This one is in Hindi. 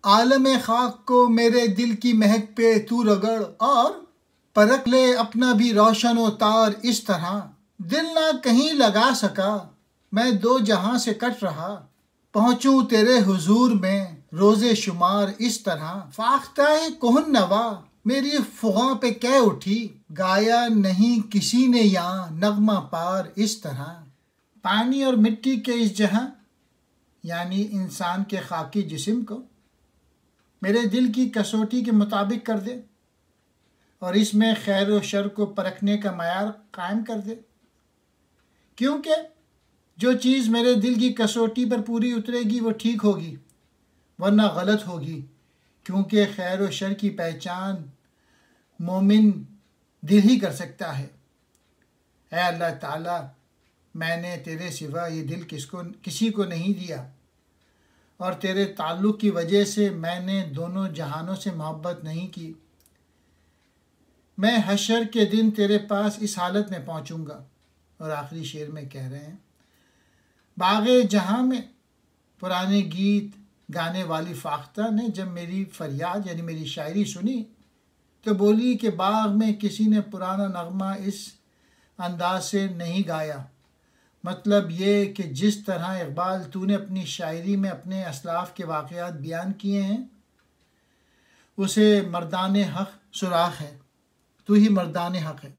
आलम खाक को मेरे दिल की महक पे तू रगड़ और परख ले अपना भी रोशन व तार इस तरह। दिल ना कहीं लगा सका मैं दो जहां से कट रहा, पहुंचूं तेरे हुजूर में रोजे शुमार इस तरह। फाख्ताए कोहन नवा मेरी फुगा पे कह उठी, गाया नहीं किसी ने यहाँ नगमा पार इस तरह। पानी और मिट्टी के इस जहां यानी इंसान के खाकी जिस्म को मेरे दिल की कसौटी के मुताबिक कर दे और इसमें खैर व शर को परखने का मयार कायम कर दे, क्योंकि जो चीज़ मेरे दिल की कसौटी पर पूरी उतरेगी वो ठीक होगी वरना गलत होगी, क्योंकि खैर व शर की पहचान मोमिन दिल ही कर सकता है। ऐ अल्लाह ताला, मैंने तेरे सिवा ये दिल किसी को नहीं दिया और तेरे ताल्लुक़ की वजह से मैंने दोनों जहानों से मोहब्बत नहीं की। मैं हशर के दिन तेरे पास इस हालत में पहुंचूंगा। और आखिरी शेर में कह रहे हैं, बाग़े जहां में पुराने गीत गाने वाली फाख्ता ने जब मेरी फरियाद यानी मेरी शायरी सुनी तो बोली कि बाग में किसी ने पुराना नगमा इस अंदाज से नहीं गाया। मतलब ये कि जिस तरह इकबाल तूने अपनी शायरी में अपने असलाफ़ के वाक़यात बयान किए हैं उसे मर्दान हक़ सुराख है, तू ही मर्दान हक़ है।